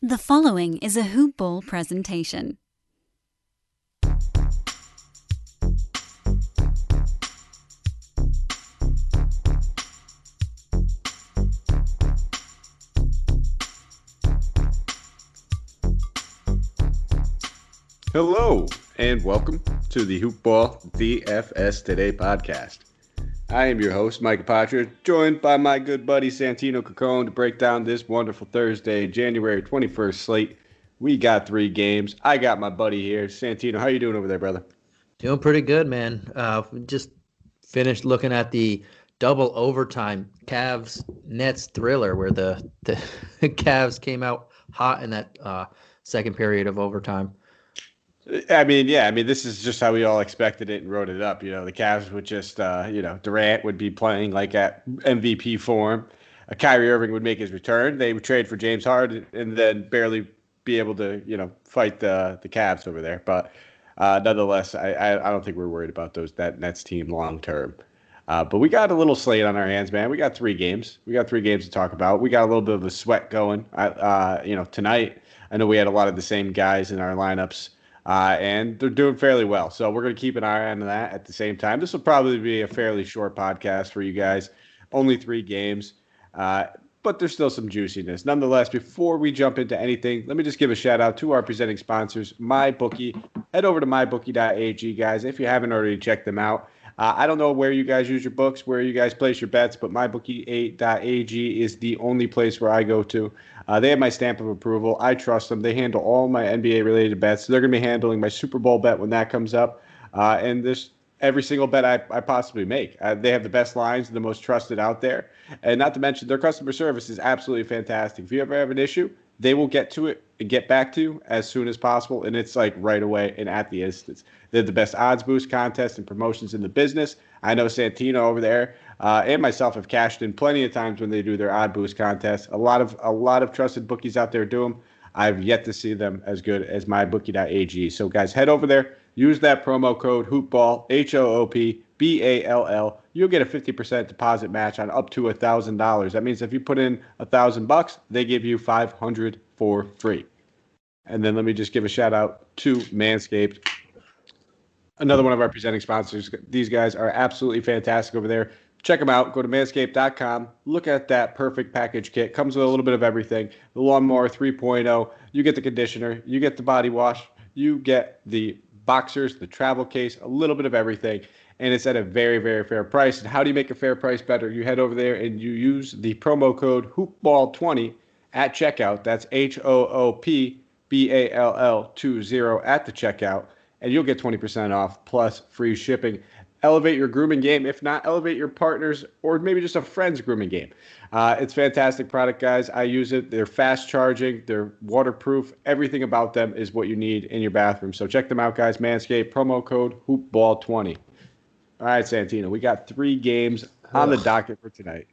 The following is a Hoop Ball presentation. Hello, and welcome to the Hoop Ball DFS Today podcast. I am your host, Mike Apatra, joined by my good buddy Santino to break down this wonderful Thursday, January 21st slate. We got 3 games. I got my buddy here. Santino, how you doing over there, brother? Doing pretty good, man. Just finished looking at the double overtime Cavs Nets thriller where the Cavs came out hot in that second period of overtime. This is just how we all expected it and wrote it up. The Cavs would just, Durant would be playing like at MVP form. Kyrie Irving would make his return. They would trade for James Harden and then barely be able to, fight the Cavs over there. But nonetheless, I don't think we're worried about that Nets team long term. But we got a little slate on our hands, man. We got 3 games. We got 3 games to talk about. We got a little bit of a sweat going. Tonight, I know we had a lot of the same guys in our lineups. And they're doing fairly well. So we're going to keep an eye on that at the same time. This will probably be a fairly short podcast for you guys. Only 3 games, but there's still some juiciness. Nonetheless, before we jump into anything, let me just give a shout out to our presenting sponsors, MyBookie. Head over to mybookie.ag, guys, if you haven't already checked them out. I don't know where you guys use your books, where you guys place your bets, but mybookie.ag is the only place where I go to. They have my stamp of approval. I trust them. They handle all my NBA-related bets. So they're going to be handling my Super Bowl bet when that comes up. And this every single bet I possibly make. They have the best lines, the most trusted out there. And not to mention, their customer service is absolutely fantastic. If you ever have an issue, they will get to it and get back to you as soon as possible. And it's like right away and at the instance. They're the best odds boost contests and promotions in the business. I know Santino over there and myself have cashed in plenty of times when they do their odd boost contests. A lot of trusted bookies out there do them. I've yet to see them as good as mybookie.ag. So guys, head over there. Use that promo code HoopBall, HOOPBALL. You'll get a 50% deposit match on up to $1,000. That means if you put in $1,000, they give you $500 for free. And then let me just give a shout out to Manscaped, another one of our presenting sponsors. These guys are absolutely fantastic over there. Check them out. Go to manscaped.com. Look at that perfect package kit. Comes with a little bit of everything. The Lawnmower 3.0. You get the conditioner. You get the body wash. You get the boxers, the travel case, a little bit of everything. And it's at a very, very fair price. And how do you make a fair price better? You head over there and you use the promo code HoopBall20 at checkout. That's HOOPBALL20 at the checkout. And you'll get 20% off plus free shipping. Elevate your grooming game. If not, elevate your partner's or maybe just a friend's grooming game. It's a fantastic product, guys. I use it. They're fast charging. They're waterproof. Everything about them is what you need in your bathroom. So check them out, guys. Manscaped, promo code HoopBall20. All right, Santino, we got 3 games on the docket for tonight.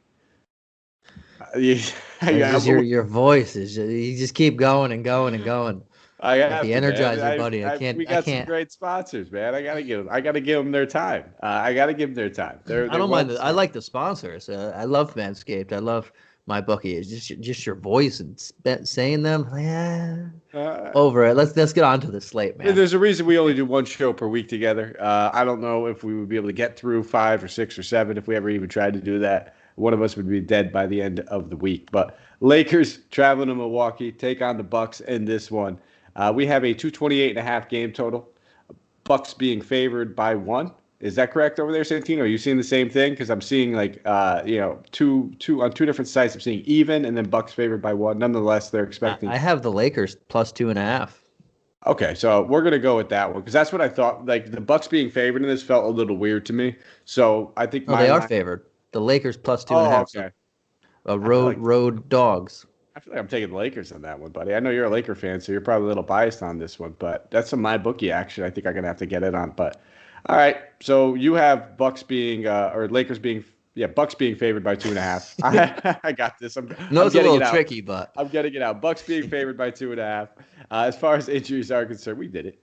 Your voice is you just keep going and going and going. I got the Energizer, buddy. We got some great sponsors, man. I gotta give them their time. I gotta give them their time. I don't mind. I like the sponsors. I love Manscaped. I love MyBookie. It's just your voice and saying them. Over it. Let's get on to the slate, man. There's a reason we only do 1 show per week together. I don't know if we would be able to get through 5 or 6 or 7 if we ever even tried to do that. One of us would be dead by the end of the week. But Lakers traveling to Milwaukee, take on the Bucks in this one. We have a 228.5 game total. Bucks being favored by 1. Is that correct over there, Santino? Are you seeing the same thing? Because I'm seeing two on 2 different sites. I'm seeing even and then Bucks favored by 1. Nonetheless, they're expecting. I have the Lakers plus 2.5. Okay, so we're gonna go with that one because that's what I thought. Like the Bucks being favored in this felt a little weird to me. So I think they are favored. The Lakers plus 2.5. Okay. Road dogs. I feel like I'm taking the Lakers on that one, buddy. I know you're a Laker fan, so you're probably a little biased on this one, but that's some MyBookie action. I think I'm going to have to get it on. But all right, so you have Bucks being Lakers being Bucks being favored by 2.5. I got this. It's a little tricky, but I'm getting it out. Bucks being favored by 2.5. As far as injuries are concerned, we did it.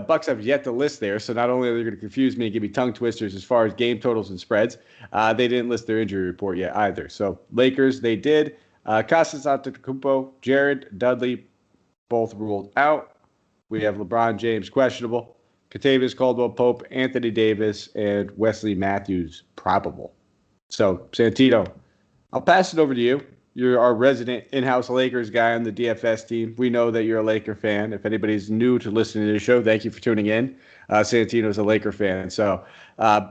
Bucks have yet to list there, so not only are they going to confuse me and give me tongue twisters as far as game totals and spreads, they didn't list their injury report yet either. So Lakers, they did. Costas Antetokounmpo, Jared Dudley, both ruled out. We have LeBron James questionable, Kentavious Caldwell-Pope, Anthony Davis, and Wesley Matthews probable. So, Santino, I'll pass it over to you. You're our resident in-house Lakers guy on the DFS team. We know that you're a Laker fan. If anybody's new to listening to the show, thank you for tuning in. Santino's a Laker fan. So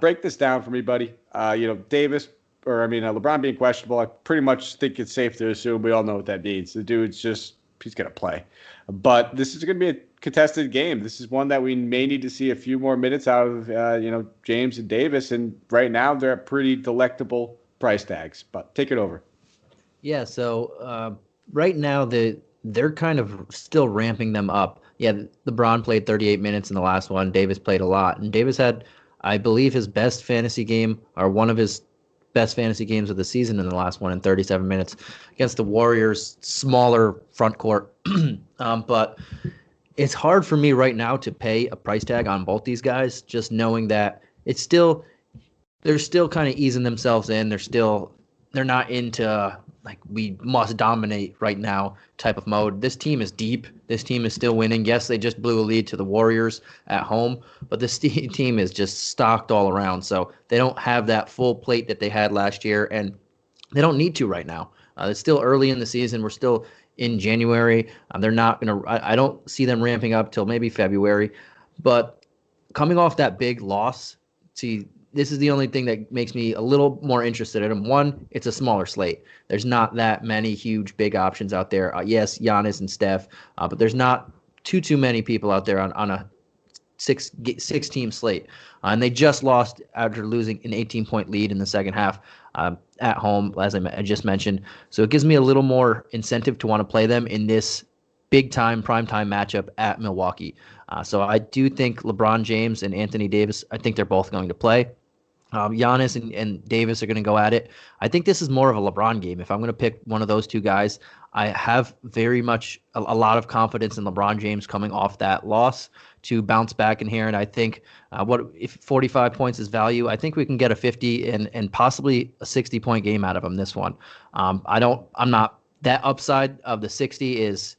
break this down for me, buddy. LeBron being questionable, I pretty much think it's safe to assume we all know what that means. The dude's he's going to play. But this is going to be a contested game. This is one that we may need to see a few more minutes out of, James and Davis. And right now, they're at pretty delectable price tags. But take it over. Yeah, so right now they're kind of still ramping them up. Yeah, LeBron played 38 minutes in the last one. Davis played a lot. And Davis had, I believe, his best fantasy game, or one of his best fantasy games of the season in the last one in 37 minutes against the Warriors' smaller front court. But it's hard for me right now to pay a price tag on both these guys, just knowing that they're still kind of easing themselves in. They're not into we must dominate right now type of mode. This team is deep. This team is still winning. Yes, they just blew a lead to the Warriors at home, but this team is just stocked all around. So they don't have that full plate that they had last year, and they don't need to right now. It's still early in the season. We're still in January. They're not going to – I don't see them ramping up till maybe February. But coming off that big loss, this is the only thing that makes me a little more interested in him. One, it's a smaller slate. There's not that many huge, big options out there. Yes, Giannis and Steph, but there's not too many people out there on a six-team slate. And they just lost after losing an 18-point lead in the second half at home, as I just mentioned. So it gives me a little more incentive to want to play them in this big-time, prime-time matchup at Milwaukee. So I do think LeBron James and Anthony Davis, I think they're both going to play. Giannis and Davis are going to go at it. I think this is more of a LeBron game. If I'm going to pick one of those two guys, I have very much a lot of confidence in LeBron James coming off that loss to bounce back in here. And I think if 45 points is value, I think we can get a 50 and possibly a 60-point game out of him this one. I'm not that upside of the 60 is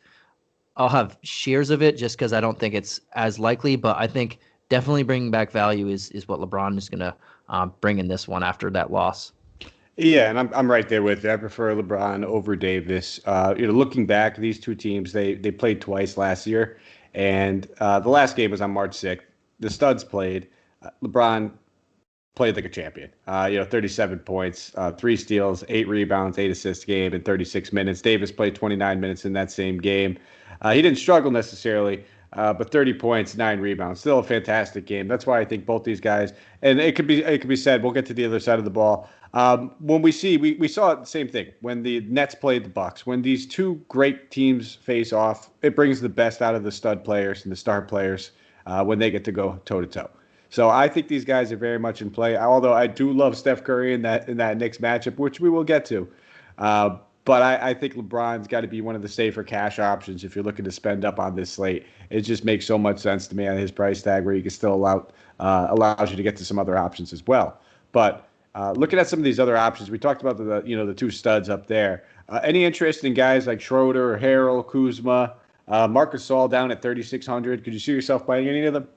I'll have shares of it just because I don't think it's as likely, but I think definitely bringing back value is what LeBron is going to bring in this one after that loss. Yeah, and I'm right there with you. I prefer LeBron over Davis. Looking back, these two teams they played twice last year, and the last game was on March 6th. The studs played. LeBron played like a champion. 37 points, 3 steals, 8 rebounds, 8 assists game in 36 minutes. Davis played 29 minutes in that same game. He didn't struggle necessarily. But 30 points, 9 rebounds, still a fantastic game. That's why I think both these guys, and it could be said, we'll get to the other side of the ball. When we saw the same thing when the Nets played the Bucks. When these two great teams face off, it brings the best out of the stud players and the star players when they get to go toe to toe. So I think these guys are very much in play. Although I do love Steph Curry in that Knicks matchup, which we will get to. But I think LeBron's got to be one of the safer cash options if you're looking to spend up on this slate. It just makes so much sense to me on his price tag where you can still allows you to get to some other options as well. But looking at some of these other options, we talked about the two studs up there. Any interest in guys like Schroeder, Harrell, Kuzma, Marcus Gasol down at 3,600? Could you see yourself playing any of them?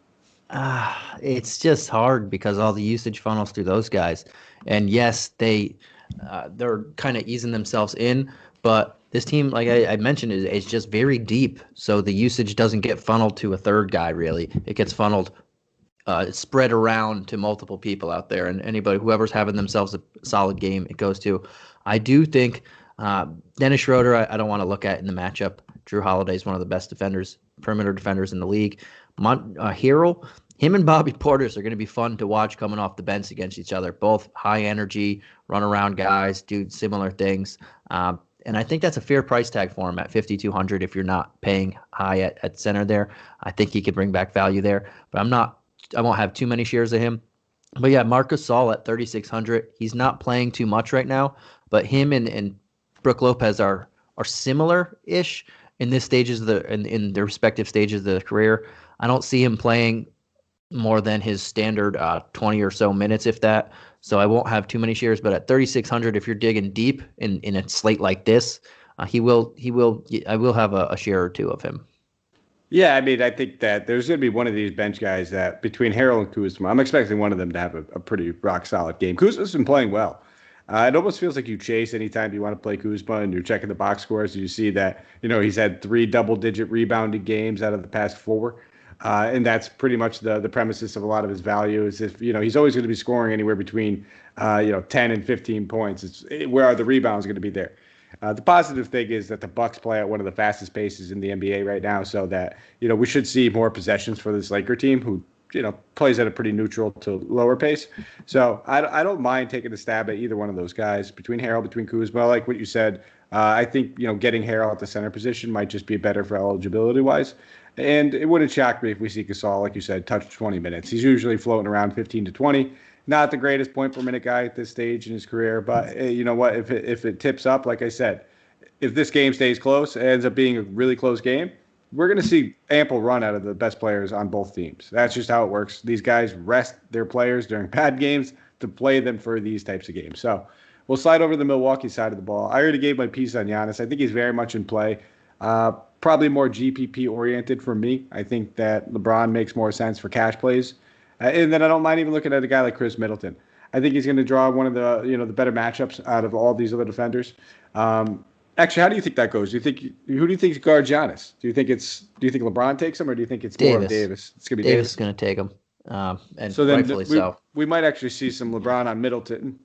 It's just hard because all the usage funnels through those guys. And yes, they're kind of easing themselves in, but this team, like I mentioned, is just very deep. So the usage doesn't get funneled to a third guy, really. It gets funneled, spread around to multiple people out there. And whoever's having themselves a solid game, it goes to. I do think Dennis Schroeder, I don't want to look at in the matchup. Drew Holiday is one of the best perimeter defenders in the league. Harrell, him and Bobby Portis are going to be fun to watch coming off the bench against each other. Both high energy, run around guys, do similar things. And I think that's a fair price tag for him at 5,200 if you're not paying high at center there. I think he could bring back value there. But I won't have too many shares of him. But yeah, Marcus Gasol at 3,600. He's not playing too much right now, but him and Brook Lopez are similar-ish in this in their respective stages of their career. I don't see him playing more than his standard 20 or so minutes, if that. So I won't have too many shares, but at 3,600, if you're digging deep in a slate like this, I will have a share or two of him. Yeah, I mean, I think that there's going to be one of these bench guys that between Harrell and Kuzma, I'm expecting one of them to have a pretty rock solid game. Kuzma's been playing well. It almost feels like you chase anytime you want to play Kuzma and you're checking the box scores. You see that, he's had 3 double-digit rebounded games out of the past 4. And that's pretty much the premises of a lot of his value is if, he's always going to be scoring anywhere between, 10 and 15 points. Where are the rebounds going to be there? The positive thing is that the Bucks play at one of the fastest paces in the NBA right now, so that we should see more possessions for this Laker team, who plays at a pretty neutral to lower pace. So I don't mind taking a stab at either one of those guys between Harrell, between Kuzma. Like what you said, I think getting Harrell at the center position might just be better for eligibility wise. And it wouldn't shock me if we see Gasol, like you said, touch 20 minutes. He's usually floating around 15 to 20. Not the greatest point per minute guy at this stage in his career, but you know what? If it tips up, like I said, if this game stays close, it ends up being a really close game, we're going to see ample run out of the best players on both teams. That's just how it works. These guys rest their players during bad games to play them for these types of games. So we'll slide over to the Milwaukee side of the ball. I already gave my piece on Giannis. I think he's very much in play. Probably more GPP oriented for me. I think that LeBron makes more sense for cash plays. And then I don't mind even looking at a guy like Chris Middleton. I think he's going to draw one of the the better matchups out of all these other defenders. Actually, how do you think that goes? Who do you think guards Giannis? Do you think LeBron takes him, or do you think it's more of Davis? It's going to be Davis. Davis is going to take him, and so then rightfully so. We might actually see some LeBron on Middleton.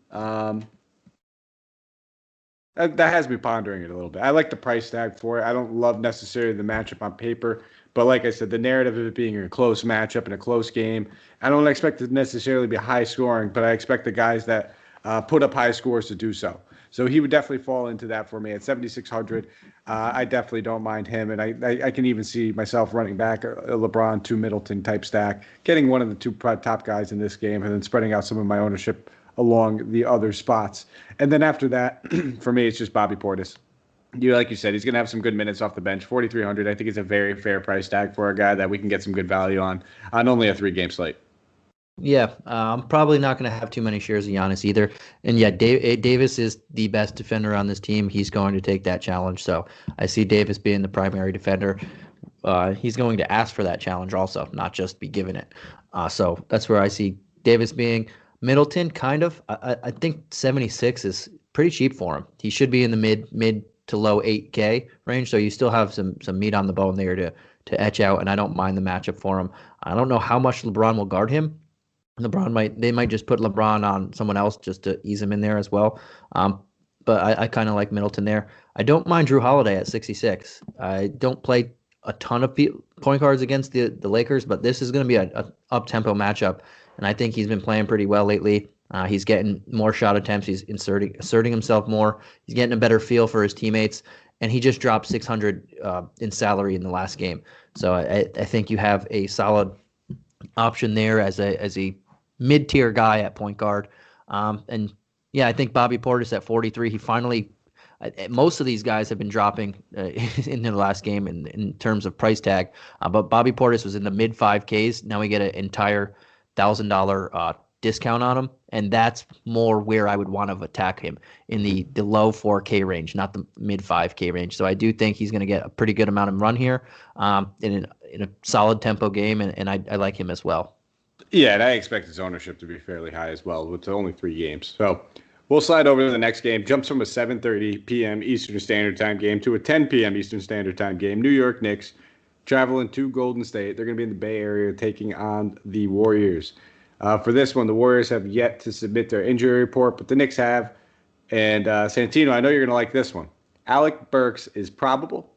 That has me pondering it a little bit. I like the price tag for it. I don't love necessarily the matchup on paper. But like I said, the narrative of it being a close matchup and a close game, I don't expect it to necessarily be high scoring, but I expect the guys that put up high scores to do so. So he would definitely fall into that for me at 7,600. I definitely don't mind him. And I can even see myself running back a LeBron to Middleton type stack, getting one of the 2 top guys in this game, and then spreading out some of my ownership along the other spots. And then after that, for me, it's just Bobby Portis. Like you said, he's going to have some good minutes off the bench. 4,300, I think, is a very fair price tag for a guy that we can get some good value on only a 3-game slate. Yeah, I'm probably not going to have too many shares of Giannis either. And yeah, Davis is the best defender on this team. He's going to take that challenge. So I see Davis being the primary defender. He's going to ask for that challenge also, not just be given it. So that's where I see Davis being. Middleton, kind of. I think 76 is pretty cheap for him. He should be in the mid to low 8K range, so you still have some meat on the bone there to etch out, and I don't mind the matchup for him. I don't know how much LeBron will guard him. They might just put LeBron on someone else just to ease him in there as well. But I kind of like Middleton there. I don't mind Drew Holiday at 66. I don't play a ton of point guards against the Lakers, but this is going to be a up-tempo matchup, and I think he's been playing pretty well lately. He's getting more shot attempts. He's asserting himself more. He's getting a better feel for his teammates, and he just dropped 600 in salary in the last game. So I think you have a solid option there as a mid-tier guy at point guard. And yeah, I think Bobby Portis at 43. He finally. Most of these guys have been dropping in the last game in terms of price tag, but Bobby Portis was in the mid 5Ks. Now we get an entire $1,000 discount on him, and that's more where I would want to attack him in the low 4K range, not the mid 5K range. So I do think he's going to get a pretty good amount of run here in a solid tempo game, and I like him as well. Yeah, and I expect his ownership to be fairly high as well with only 3 games. So we'll slide over to the next game. Jumps from a 7:30 p.m. Eastern Standard Time game to a 10 p.m. Eastern Standard Time game. New York Knicks traveling to Golden State. They're going to be in the Bay Area taking on the Warriors. For this one, the Warriors have yet to submit their injury report, but the Knicks have. And Santino, I know you're going to like this one. Alec Burks is probable.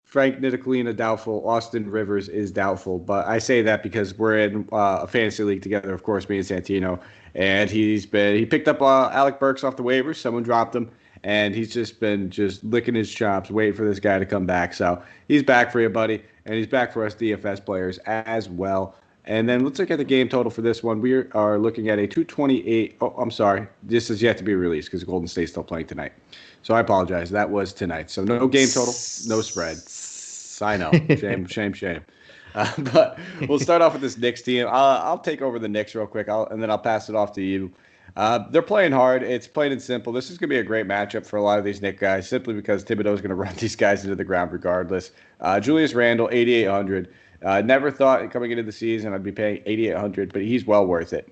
Frank Ntilikina doubtful. Austin Rivers is doubtful. But I say that because we're in a fantasy league together, of course, me and Santino. And he picked up Alec Burks off the waivers. Someone dropped him. And he's just been licking his chops, waiting for this guy to come back. So he's back for you, buddy. And he's back for us DFS players as well. And then let's look at the game total for this one. We are looking at a 228. Oh, I'm sorry. This is yet to be released because Golden State's still playing tonight. So I apologize. That was tonight. So no game total, no spread. I know. Shame. But we'll start off with this Knicks team. I'll take over the Knicks real quick, and then I'll pass it off to you. They're playing hard. It's plain and simple. This is going to be a great matchup for a lot of these Knicks guys, simply because Thibodeau is going to run these guys into the ground regardless. Julius Randle, 8,800. Never thought coming into the season I'd be paying 8,800, but he's well worth it.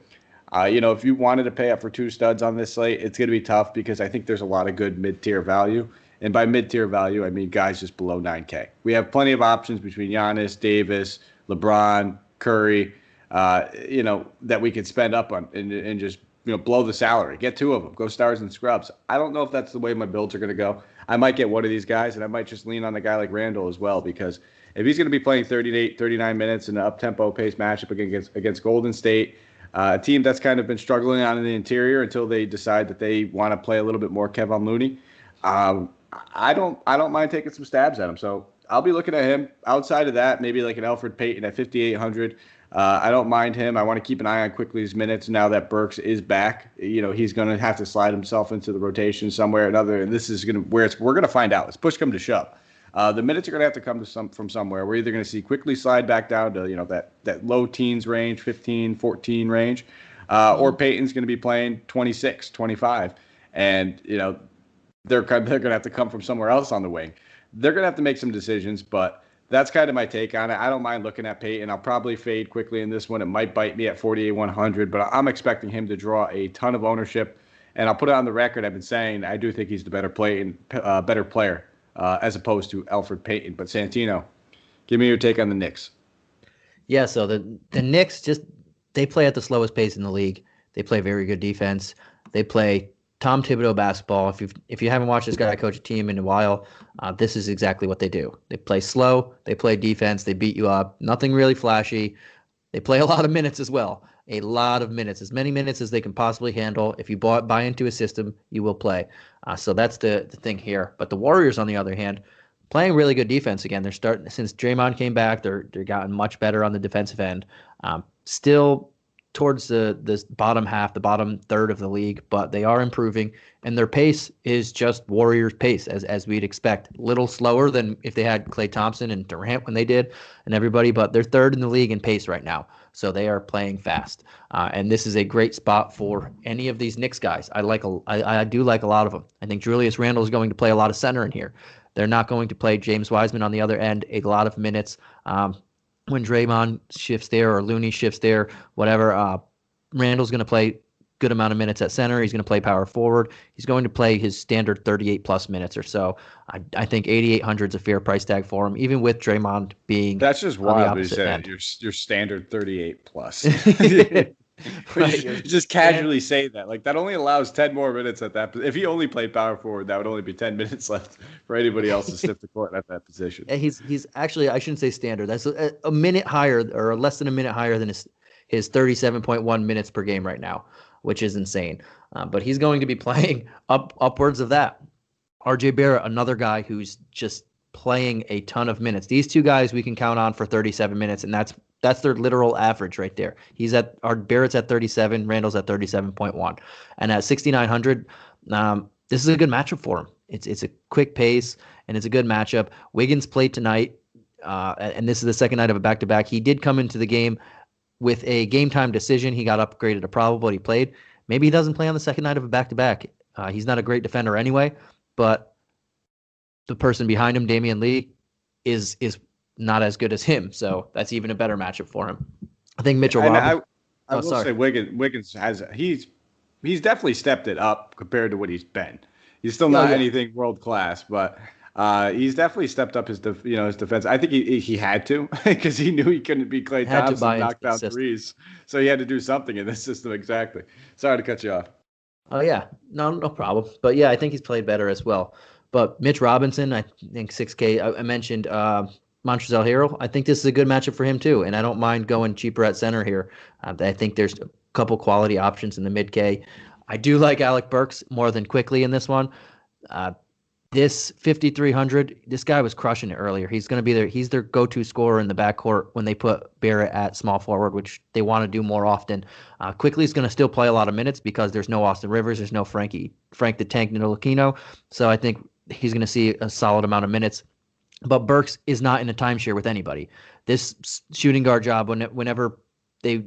If you wanted to pay up for two studs on this slate, it's going to be tough because I think there's a lot of good mid-tier value. And by mid-tier value, I mean guys just below 9K. We have plenty of options between Giannis, Davis, LeBron, Curry, that we could spend up on and just blow the salary. Get two of them. Go stars and scrubs. I don't know if that's the way my builds are going to go. I might get one of these guys, and I might just lean on a guy like Randall as well, because if he's going to be playing 38, 39 minutes in an up-tempo pace matchup against Golden State, a team that's kind of been struggling on in the interior until they decide that they want to play a little bit more Kevin Looney, I don't mind taking some stabs at him. So I'll be looking at him. Outside of that, maybe like an Elfrid Payton at 5,800. I don't mind him. I want to keep an eye on Quickly's minutes now that Burks is back. He's going to have to slide himself into the rotation somewhere or another. And this is we're going to find out. It's push come to shove. The minutes are going to have to come from somewhere. We're either going to see Quickly slide back down to that low teens range, 15, 14 range, or Payton's going to be playing 26, 25, and they're going to have to come from somewhere else on the wing. They're going to have to make some decisions, but that's kind of my take on it. I don't mind looking at Payton. I'll probably fade Quickly in this one. It might bite me at 48,100, but I'm expecting him to draw a ton of ownership. And I'll put it on the record. I've been saying I do think he's the better player as opposed to Elfrid Payton. But Santino, give me your take on the Knicks. Yeah, so the Knicks they play at the slowest pace in the league. They play very good defense. They play Tom Thibodeau basketball. If you haven't watched this guy coach a team in a while, this is exactly what they do. They play slow. They play defense. They beat you up. Nothing really flashy. They play a lot of minutes as well. A lot of minutes, as many minutes as they can possibly handle. If you buy into a system, you will play. So that's the thing here. But the Warriors, on the other hand, playing really good defense again. They're starting since Draymond came back. They're gotten much better on the defensive end. Still towards the bottom half, the bottom third of the league, but they are improving, and their pace is just Warriors pace as we'd expect. A little slower than if they had Klay Thompson and Durant when they did and everybody, but they're third in the league in pace right now. So they are playing fast. And this is a great spot for any of these Knicks guys. I do like a lot of them. I think Julius Randle is going to play a lot of center in here. They're not going to play James Wiseman on the other end a lot of minutes. When Draymond shifts there or Looney shifts there, whatever, Randall's going to play good amount of minutes at center. He's going to play power forward. He's going to play his standard 38-plus minutes or so. I think 8,800 is a fair price tag for him, even with Draymond being That's just wild. You said your standard 38-plus. Right. You just casually say that. Like, that only allows 10 more minutes at that. If he only played power forward, that would only be 10 minutes left for anybody else to stiff the court at that position. He's actually, I shouldn't say standard. That's a minute higher or less than a minute higher than his 37.1 minutes per game right now, which is insane. But he's going to be playing upwards of that. RJ Barrett, another guy who's just playing a ton of minutes. These two guys we can count on for 37 minutes, and that's their literal average right there. Barrett's at 37, Randall's at 37.1. And at 6,900, this is a good matchup for him. It's a quick pace, and it's a good matchup. Wiggins played tonight, and this is the second night of a back-to-back. He did come into the game with a game-time decision. He got upgraded to probable, but he played. Maybe he doesn't play on the second night of a back-to-back. He's not a great defender anyway, but the person behind him, Damian Lee, is not as good as him, so that's even a better matchup for him. I think Mitchell Robinson. I will say Wiggins he's definitely stepped it up compared to what he's been. He's still not anything world class, but he's definitely stepped up his defense. I think he had to because he knew he couldn't beat Klay Thompson knock down threes, so he had to do something in this system. Exactly. Sorry to cut you off. Oh yeah, no problem. But yeah, I think he's played better as well. But Mitch Robinson, I think 6K. I mentioned Montrezl Harrell. I think this is a good matchup for him too, and I don't mind going cheaper at center here. I think there's a couple quality options in the mid-K. I do like Alec Burks more than Quickly in this one. This 5,300, this guy was crushing it earlier. He's going to be there. He's their go-to scorer in the backcourt when they put Barrett at small forward, which they want to do more often. Quickly is going to still play a lot of minutes because there's no Austin Rivers, there's no Frank the Tank Ntilikina. So I think he's going to see a solid amount of minutes. but Burks is not in a timeshare with anybody. This shooting guard job, whenever they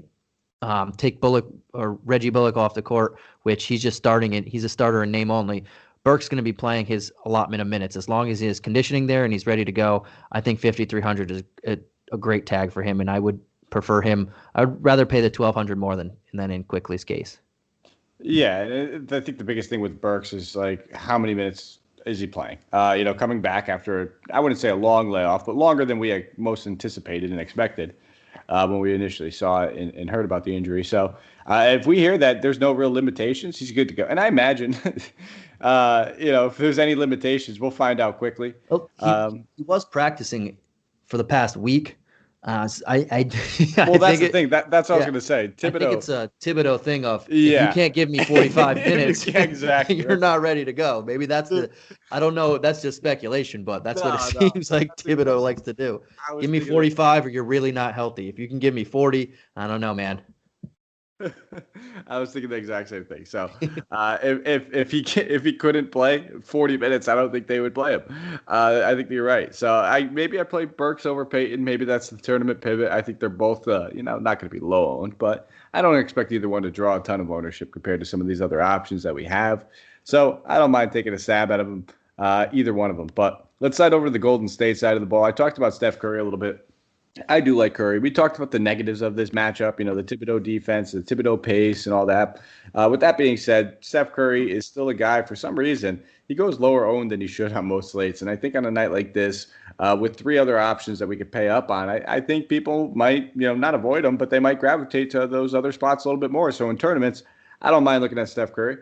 take Bullock or Reggie Bullock off the court, which he's just starting it, he's a starter in name only. Burke's going to be playing his allotment of minutes as long as he has conditioning there and he's ready to go. I think 5,300 is a great tag for him, and I would prefer him. I'd rather pay the 1,200 more than in Quickly's case. Yeah, I think the biggest thing with Burks is like how many minutes is he playing? Coming back after, I wouldn't say a long layoff, but longer than we had most anticipated and expected when we initially saw it and heard about the injury. So if we hear that there's no real limitations, he's good to go. And I imagine, if there's any limitations, we'll find out quickly. Well, he was practicing for the past week. Well, that's the thing. That's what I was going to say. Thibodeau. I think it's a Thibodeau thing of if you can't give me 45 minutes, exactly. You're not ready to go. Maybe that's I don't know. That's just speculation, but that's what it seems like Thibodeau likes to do. Give me 45 or you're really not healthy. If you can give me 40, I don't know, man. I was thinking the exact same thing. So if he couldn't play 40 minutes, I don't think they would play him. I think you're right. So I play Burks over Payton. Maybe that's the tournament pivot. I think they're both not going to be low owned, but I don't expect either one to draw a ton of ownership compared to some of these other options that we have. So I don't mind taking a stab out of them, either one of them. But let's slide over to the Golden State side of the ball. I talked about Steph Curry a little bit. I do like Curry. We talked about the negatives of this matchup, the Thibodeau defense, the Thibodeau pace, and all that. With that being said, Steph Curry is still a guy, for some reason, he goes lower owned than he should on most slates. And I think on a night like this, with three other options that we could pay up on, I think people might, not avoid them, but they might gravitate to those other spots a little bit more. So in tournaments, I don't mind looking at Steph Curry.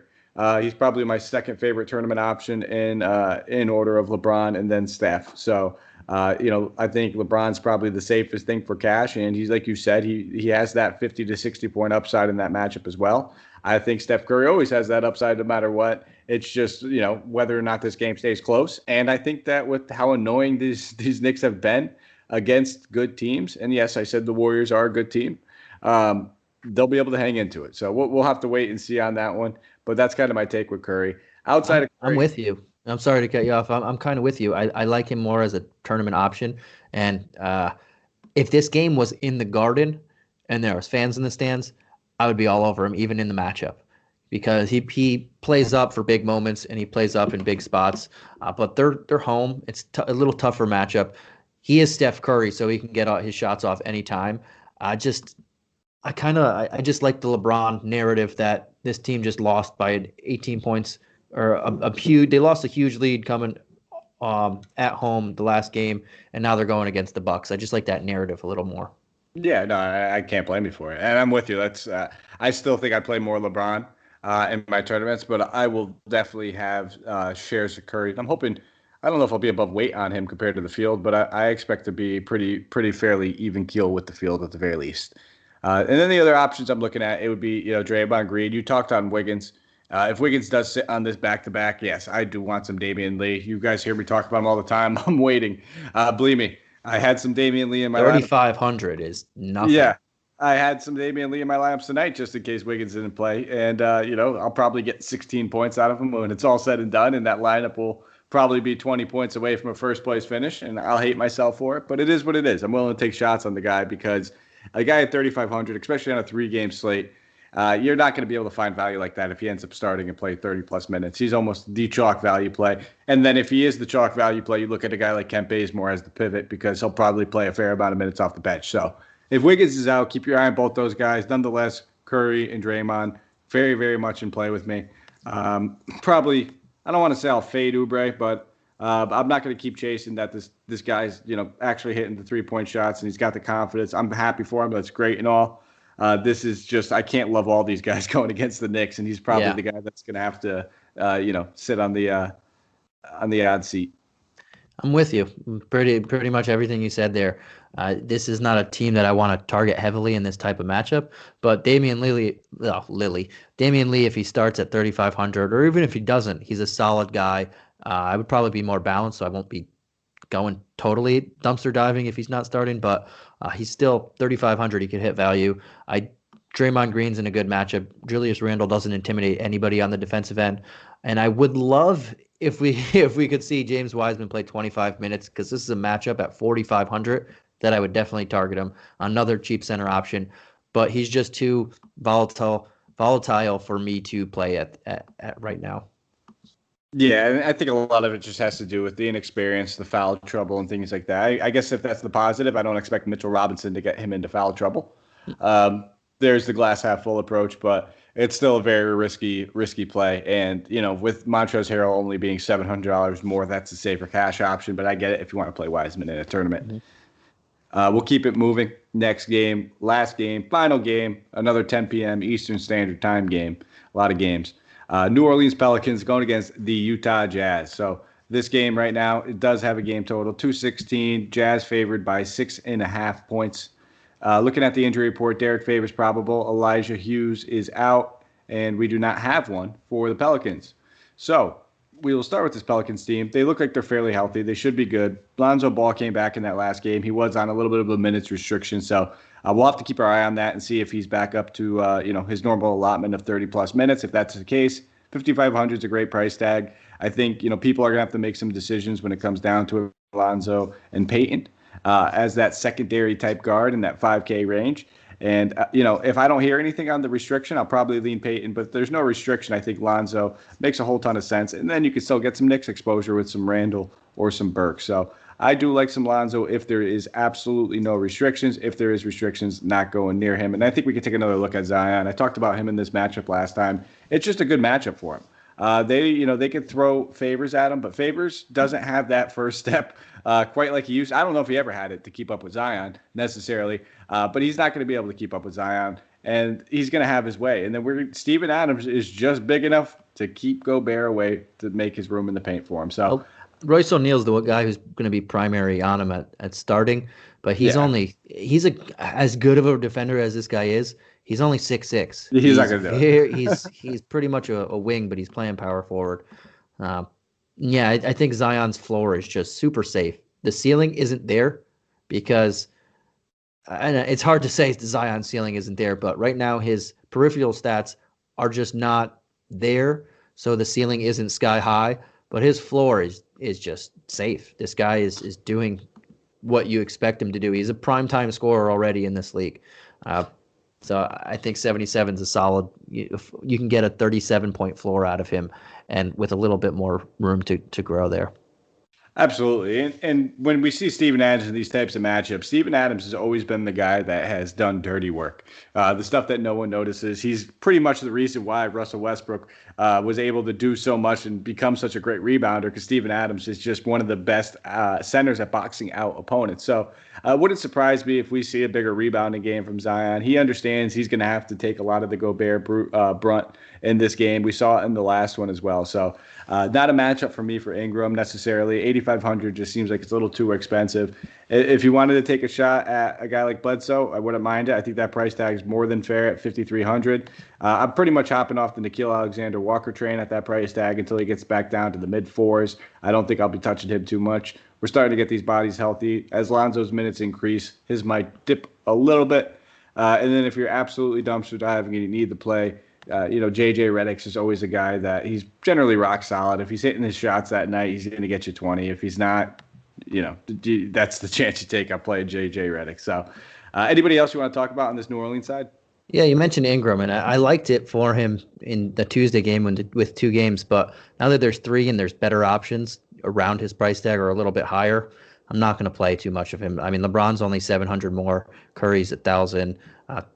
He's probably my second favorite tournament option in order of LeBron and then Steph. So, I think LeBron's probably the safest thing for cash, and he's like you said, he has that 50 to 60 point upside in that matchup as well. I think Steph Curry always has that upside no matter what. It's just whether or not this game stays close. And I think that with how annoying these Knicks have been against good teams, and yes, I said the Warriors are a good team, they'll be able to hang into it. So we'll have to wait and see on that one. But that's kind of my take with Curry. Outside of Curry, I'm with you. I'm sorry to cut you off. I'm kind of with you. I like him more as a tournament option. And if this game was in the Garden and there was fans in the stands, I would be all over him, even in the matchup, because he plays up for big moments and he plays up in big spots. But they're home. It's a little tougher matchup. He is Steph Curry, so he can get his shots off anytime. I just like the LeBron narrative that this team just lost by 18 points. Or they lost a huge lead coming at home the last game, and now they're going against the Bucks. I just like that narrative a little more. Yeah, no, I can't blame you for it, and I'm with you. That's I still think I play more LeBron in my tournaments, but I will definitely have shares of Curry. I'm hoping. I don't know if I'll be above weight on him compared to the field, but I expect to be pretty fairly even keel with the field at the very least. And then the other options I'm looking at, it would be Draymond Green. You talked on Wiggins. If Wiggins does sit on this back-to-back, yes, I do want some Damian Lee. You guys hear me talk about him all the time. I'm waiting. Believe me, I had some Damian Lee in my 3,500 is nothing. Yeah, I had some Damian Lee in my lineups tonight just in case Wiggins didn't play. And, I'll probably get 16 points out of him when it's all said and done, and that lineup will probably be 20 points away from a first-place finish, and I'll hate myself for it. But it is what it is. I'm willing to take shots on the guy because a guy at 3,500, especially on a three-game slate, you're not going to be able to find value like that if he ends up starting and play 30-plus minutes. He's almost the chalk value play. And then if he is the chalk value play, you look at a guy like Kent Bazemore as the pivot because he'll probably play a fair amount of minutes off the bench. So if Wiggins is out, keep your eye on both those guys. Nonetheless, Curry and Draymond, very, very much in play with me. Probably, I don't want to say I'll fade Oubre, but I'm not going to keep chasing that this guy's actually hitting the three-point shots and he's got the confidence. I'm happy for him. That's great and all. This is just I can't love all these guys going against the Knicks, and he's probably the guy that's going to have to sit on the odd seat. I'm with you. Pretty much everything you said there. This is not a team that I want to target heavily in this type of matchup, but Damian Lee, if he starts at 3,500 or even if he doesn't, he's a solid guy. I would probably be more balanced, so I won't be going totally dumpster diving if he's not starting, but he's still 3,500. He could hit value. Draymond Green's in a good matchup. Julius Randle doesn't intimidate anybody on the defensive end. And I would love if we could see James Wiseman play 25 minutes, because this is a matchup at 4,500 that I would definitely target him. Another cheap center option, but he's just too volatile for me to play at right now. Yeah, and I think a lot of it just has to do with the inexperience, the foul trouble, and things like that. I guess if that's the positive, I don't expect Mitchell Robinson to get him into foul trouble. There's the glass half full approach, but it's still a very risky play. And with Montrezl Harrell only being $700 more, that's a safer cash option. But I get it if you want to play Wiseman in a tournament. Mm-hmm. We'll keep it moving. Next game, last game, final game, another 10 p.m. Eastern Standard Time game. A lot of games. New Orleans Pelicans going against the Utah Jazz. So this game right now, it does have a game total, 216. Jazz favored by 6.5 points. Looking at the injury report, Derek Favors probable. Elijah Hughes is out, and we do not have one for the Pelicans. So we will start with this Pelicans team. They look like they're fairly healthy. They should be good. Lonzo Ball came back in that last game. He was on a little bit of a minutes restriction, so we'll have to keep our eye on that and see if he's back up to his normal allotment of 30-plus minutes. If that's the case, 5,500 is a great price tag. I think people are going to have to make some decisions when it comes down to Lonzo and Peyton as that secondary type guard in that 5K range. And, if I don't hear anything on the restriction, I'll probably lean Peyton. But if there's no restriction, I think Lonzo makes a whole ton of sense. And then you can still get some Knicks exposure with some Randall or some Burke. So I do like some Lonzo if there is absolutely no restrictions. If there is restrictions, not going near him. And I think we can take another look at Zion. I talked about him in this matchup last time. It's just a good matchup for him. They could throw Favors at him, but Favors doesn't have that first step quite like he used. I don't know if he ever had it to keep up with Zion necessarily, but he's not going to be able to keep up with Zion, and he's going to have his way. And then Steven Adams is just big enough to keep Gobert away to make his room in the paint for him. So Royce O'Neal's the guy who's going to be primary on him at starting, but he's as good of a defender as this guy is. He's only 6'6". He's not going to do it. He's pretty much a wing, but he's playing power forward. I think Zion's floor is just super safe. The ceiling isn't there because and it's hard to say Zion's ceiling isn't there, but right now his peripheral stats are just not there, so the ceiling isn't sky high, but his floor is just safe. This guy is doing what you expect him to do. He's a primetime scorer already in this league. So I think 77 is a solid. You can get a 37-point floor out of him, and with a little bit more room to grow there. Absolutely. And when we see Steven Adams in these types of matchups, Steven Adams has always been the guy that has done dirty work. The stuff that no one notices. He's pretty much the reason why Russell Westbrook was able to do so much and become such a great rebounder, because Steven Adams is just one of the best centers at boxing out opponents. So it wouldn't surprise me if we see a bigger rebounding game from Zion. He understands he's going to have to take a lot of the Gobert brunt in this game. We saw it in the last one as well. So not a matchup for me for Ingram necessarily. 8,500 just seems like it's a little too expensive. If you wanted to take a shot at a guy like Bledsoe, I wouldn't mind it. I think that price tag is more than fair at 5,300. I'm pretty much hopping off the Nickeil Alexander-Walker train at that price tag until he gets back down to the mid-4s. I don't think I'll be touching him too much. We're starting to get these bodies healthy. As Lonzo's minutes increase, his might dip a little bit. And then if you're absolutely dumpster diving and you need to play, JJ Redick is always a guy that he's generally rock solid. If he's hitting his shots that night, he's going to get you 20. If he's not, that's the chance you take. I'm playing JJ Redick. So anybody else you want to talk about on this New Orleans side? Yeah, you mentioned Ingram, and I liked it for him in the Tuesday game with 2 games. But now that there's 3 and there's better options around his price tag or a little bit higher, I'm not going to play too much of him. I mean, LeBron's only 700 more. Curry's 1,000.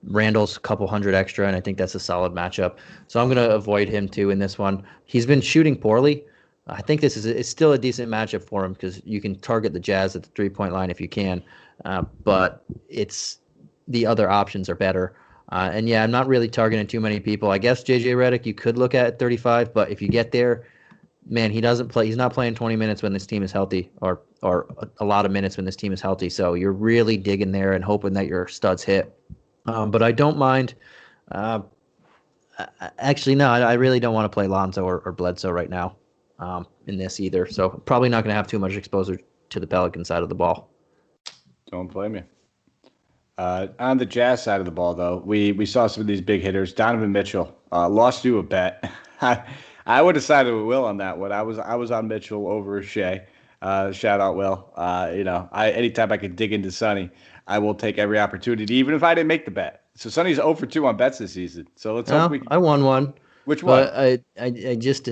Randall's a couple hundred extra, and I think that's a solid matchup. So I'm going to avoid him too in this one. He's been shooting poorly. I think it's still a decent matchup for him because you can target the Jazz at the 3-point line if you can, but it's the other options are better. I'm not really targeting too many people. I guess JJ Redick you could look at 35, but if you get there, man, he doesn't play. He's not playing 20 minutes when this team is healthy, or a lot of minutes when this team is healthy. So you're really digging there and hoping that your studs hit. But I don't mind. Actually, no, I really don't want to play Lonzo or Bledsoe right now in this either. So probably not going to have too much exposure to the Pelican side of the ball. Don't blame you. On the Jazz side of the ball, though, we saw some of these big hitters. Donovan Mitchell lost you a bet. I would have sided with Will on that one. I was on Mitchell over Shea. Shout out Will. Anytime I could dig into Sonny, I will take every opportunity, even if I didn't make the bet. So Sonny's 0 for 2 on bets this season. So let's hope Well, we can. I won one, Which one? but I just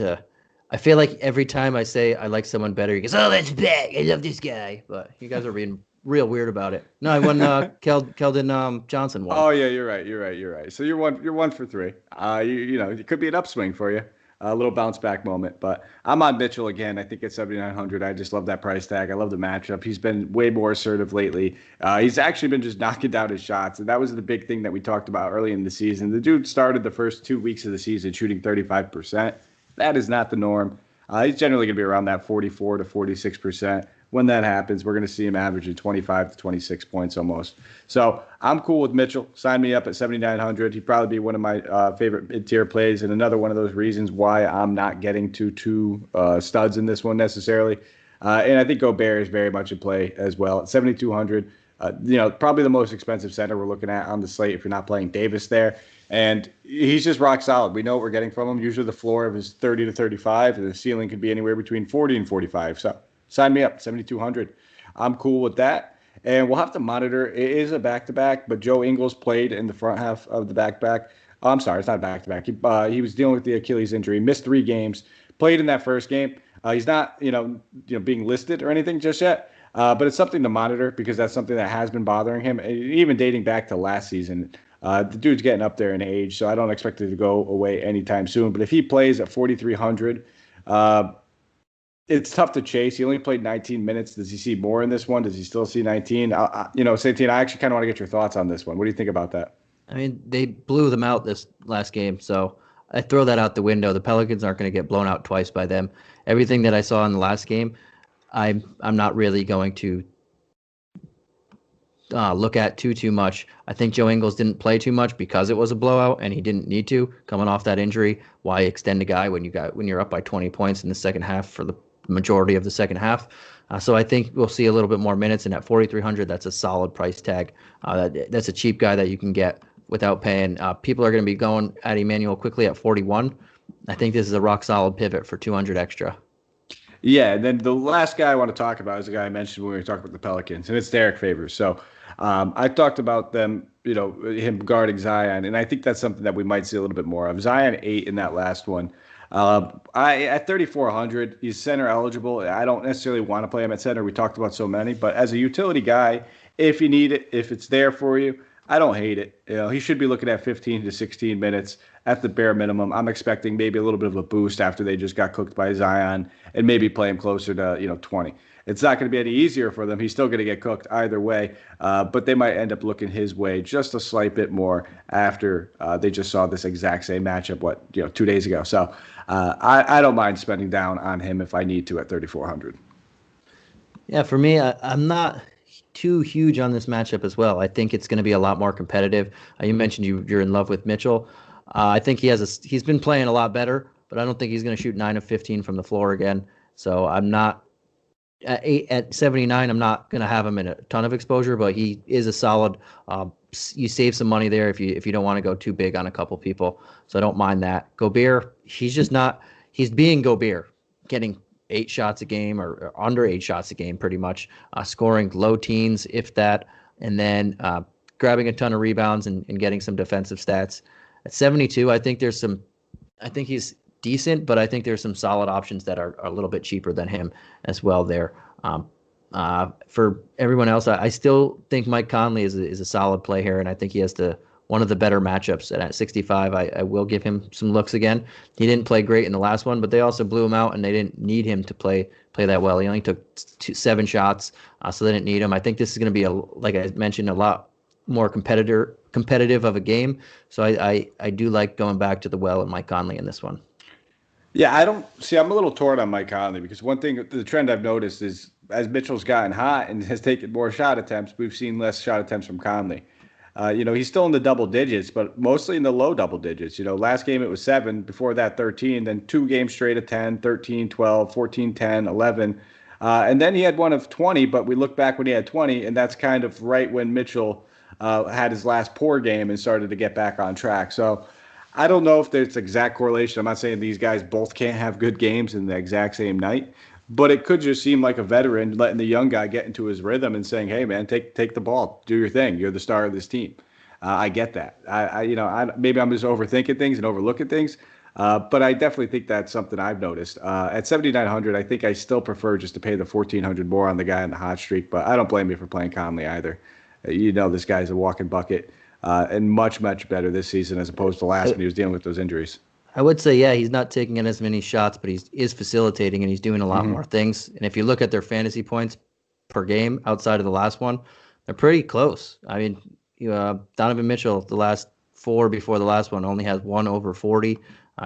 I feel like every time I say I like someone better, he goes, "Oh, that's bad. I love this guy." But you guys are being real weird about it. No, I won. Keldon Johnson won. Oh yeah, you're right. You're right. So you're one for three. It could be an upswing for you, a little bounce back moment. But I'm on Mitchell again. I think at 7,900. I just love that price tag. I love the matchup. He's been way more assertive lately. He's actually been just knocking down his shots, and that was the big thing that we talked about early in the season. The dude started the first 2 weeks of the season shooting 35%. That is not the norm. He's generally going to be around that 44 to 46%. When that happens, we're going to see him averaging 25 to 26 points almost. So I'm cool with Mitchell. Sign me up at 7,900. He'd probably be one of my favorite mid-tier plays, and another one of those reasons why I'm not getting to two studs in this one necessarily. And I think Gobert is very much in play as well at 7,200. Probably the most expensive center we're looking at on the slate if you're not playing Davis there. And he's just rock solid. We know what we're getting from him. Usually the floor of his 30 to 35, and the ceiling could be anywhere between 40 and 45. So sign me up, 7,200. I'm cool with that. And we'll have to monitor. It is a back-to-back, but Joe Ingles played in the front half of the back-to-back. Oh, I'm sorry, it's not a back-to-back. He was dealing with the Achilles injury, missed 3 games, played in that first game. He's not, being listed or anything just yet, but it's something to monitor because that's something that has been bothering him, even dating back to last season. The dude's getting up there in age, so I don't expect it to go away anytime soon. But if he plays at 4,300, it's tough to chase. He only played 19 minutes. Does he see more in this one? Does he still see 19? Santino, I actually kind of want to get your thoughts on this one. What do you think about that? I mean, they blew them out this last game, so I throw that out the window. The Pelicans aren't going to get blown out twice by them. Everything that I saw in the last game, I'm not really going to look at too much. I think Joe Ingles didn't play too much because it was a blowout, and he didn't need to coming off that injury. Why extend a guy when you're up by 20 points in the second half for the majority of the second half? So I think we'll see a little bit more minutes, and at 4,300, that's a solid price tag. That's a cheap guy that you can get without paying. People are going to be going at Emmanuel quickly at 41. I think this is a rock solid pivot for 200 extra. Yeah, and then the last guy I want to talk about is the guy I mentioned when we were talking about the Pelicans, and it's Derek Favors. So I talked about them, him guarding Zion, and I think that's something that we might see a little bit more of. Zion 8 in that last one. At 3,400, he's center eligible. I don't necessarily want to play him at center. We talked about so many, but as a utility guy, if you need it, if it's there for you, I don't hate it. He should be looking at 15 to 16 minutes at the bare minimum. I'm expecting maybe a little bit of a boost after they just got cooked by Zion and maybe play him closer to 20. It's not going to be any easier for them. He's still going to get cooked either way, but they might end up looking his way just a slight bit more after they just saw this exact same matchup 2 days ago. So I don't mind spending down on him if I need to at 3,400. Yeah, for me, I'm not too huge on this matchup as well. I think it's going to be a lot more competitive. You mentioned you're in love with Mitchell. I think he's been playing a lot better, but I don't think he's going to shoot 9 of 15 from the floor again. So I'm not at 79. I'm not going to have him in a ton of exposure, but he is a solid. You save some money there if you don't want to go too big on a couple people. So I don't mind that. Gobert, he's just not. He's being Gobert, getting 8 shots a game or under 8 shots a game, pretty much, scoring low teens, if that, and then grabbing a ton of rebounds and getting some defensive stats. At 72, I think he's decent, but I think there's some solid options that are a little bit cheaper than him as well there. For everyone else, I still think Mike Conley is a solid play here, and I think he has one of the better matchups. And at 65, I will give him some looks again. He didn't play great in the last one, but they also blew him out, and they didn't need him to play that well. He only took 7 shots, so they didn't need him. I think this is going to be, like I mentioned, a lot more competitive of a game. So I do like going back to the well and Mike Conley in this one. Yeah, I'm a little torn on Mike Conley because one thing, the trend I've noticed is as Mitchell's gotten hot and has taken more shot attempts, we've seen less shot attempts from Conley. He's still in the double digits, but mostly in the low double digits. Last game it was 7, before that 13, then 2 games straight of 10, 13, 12, 14, 10, 11. And then he had one of 20, but we look back when he had 20, and that's kind of right when Mitchell had his last poor game and started to get back on track. So I don't know if there's exact correlation. I'm not saying these guys both can't have good games in the exact same night, but it could just seem like a veteran letting the young guy get into his rhythm and saying, "Hey, man, take the ball, do your thing. You're the star of this team." I get that. Maybe I'm just overthinking things and overlooking things, but I definitely think that's something I've noticed. At 7,900, I think I still prefer just to pay the 1,400 more on the guy on the hot streak, but I don't blame you for playing Conley either. This guy's a walking bucket, and much, much better this season as opposed to last when he was dealing with those injuries. I would say, yeah, he's not taking in as many shots, but he is facilitating and he's doing a lot more things. And if you look at their fantasy points per game outside of the last one, they're pretty close. I mean, Donovan Mitchell, the last 4 before the last one, only has 1 over 40.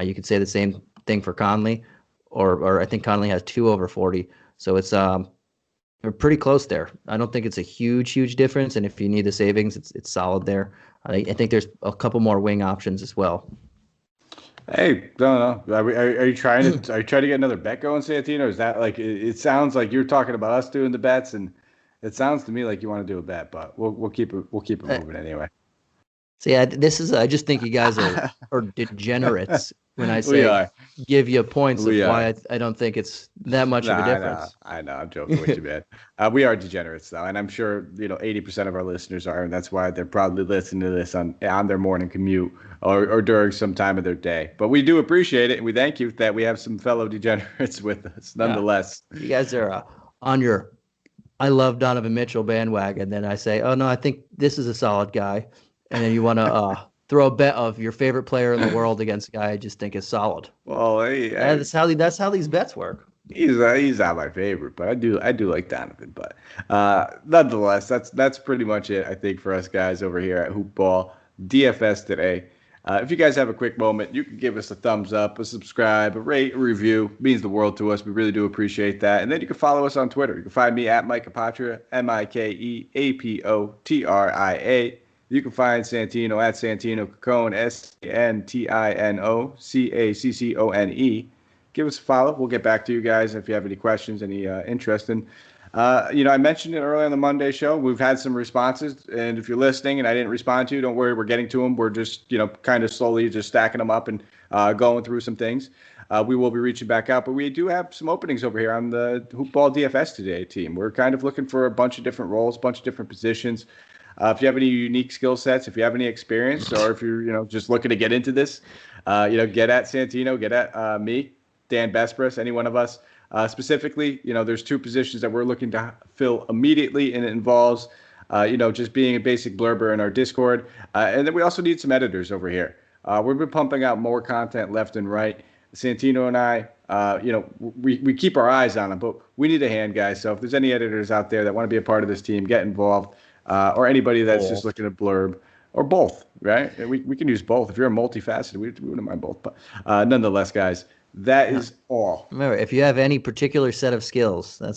You could say the same thing for Conley, or I think Conley has 2 over 40. So it's they're pretty close there. I don't think it's a huge difference. And if you need the savings, it's solid there. I think there's a couple more wing options as well. Hey, no. Are you trying to get another bet going, Santino? Is that like it sounds like you're talking about us doing the bets, and it sounds to me like you want to do a bet, but we'll keep it moving anyway. So yeah, I just think you guys are degenerates when I say give you points of why I don't think it's that much of a difference. I know. I'm joking with you, man. We are degenerates though, and I'm sure 80% of our listeners are, and that's why they're probably listening to this on their morning commute or during some time of their day. But we do appreciate it, and we thank you that we have some fellow degenerates with us, nonetheless. Yeah. You guys are on your I love Donovan Mitchell bandwagon. Then I say, oh no, I think this is a solid guy. And then you want to throw a bet of your favorite player in the world against a guy I just think is solid. Well, that's how these bets work. He's not my favorite, but I do like Donovan. But nonetheless, that's pretty much it, I think, for us guys over here at Hoop Ball DFS today. If you guys have a quick moment, you can give us a thumbs up, a subscribe, a rate, a review. It means the world to us. We really do appreciate that. And then you can follow us on Twitter. You can find me at Mike Apotria, MikeApotria. You can find Santino at Santino Caccone, SantinoCaccone. Give us a follow. We'll get back to you guys if you have any questions, any interest in. I mentioned it earlier on the Monday show. We've had some responses, and if you're listening and I didn't respond to you, don't worry. We're getting to them. We're just, kind of slowly just stacking them up and going through some things. We will be reaching back out, but we do have some openings over here on the Hoop Ball DFS Today team. We're kind of looking for a bunch of different roles, a bunch of different positions. If you have any unique skill sets, if you have any experience, or if you're, just looking to get into this, get at Santino, get at me, Dan Bespris, any one of us. Specifically, there's 2 positions that we're looking to fill immediately, and it involves, just being a basic blurber in our Discord. And then we also need some editors over here. We've been pumping out more content left and right. Santino and I, we keep our eyes on them, but we need a hand, guys. So if there's any editors out there that want to be a part of this team, get involved. Or anybody that's just looking at blurb, or both, right? We can use both. If you're multifaceted, we wouldn't mind both. But nonetheless, guys, that is all. Remember, if you have any particular set of skills, I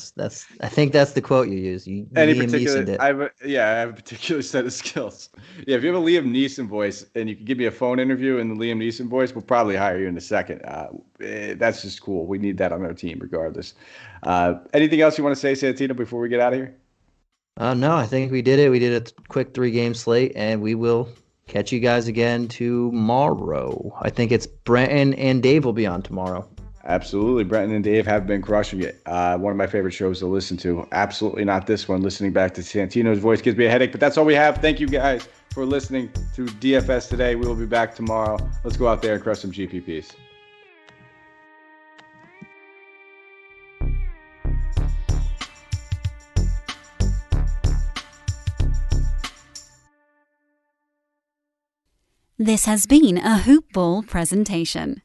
think that's the quote you use. I have a particular set of skills. Yeah, if you have a Liam Neeson voice and you can give me a phone interview in the Liam Neeson voice, we'll probably hire you in a second. That's just cool. We need that on our team regardless. Anything else you want to say, Santino, before we get out of here? No, I think we did it. We did a quick 3-game slate, and we will catch you guys again tomorrow. I think it's Brenton and Dave will be on tomorrow. Absolutely. Brenton and Dave have been crushing it. One of my favorite shows to listen to. Absolutely not this one. Listening back to Santino's voice gives me a headache, but that's all we have. Thank you guys for listening to DFS today. We will be back tomorrow. Let's go out there and crush some GPPs. This has been a Hoop Ball presentation.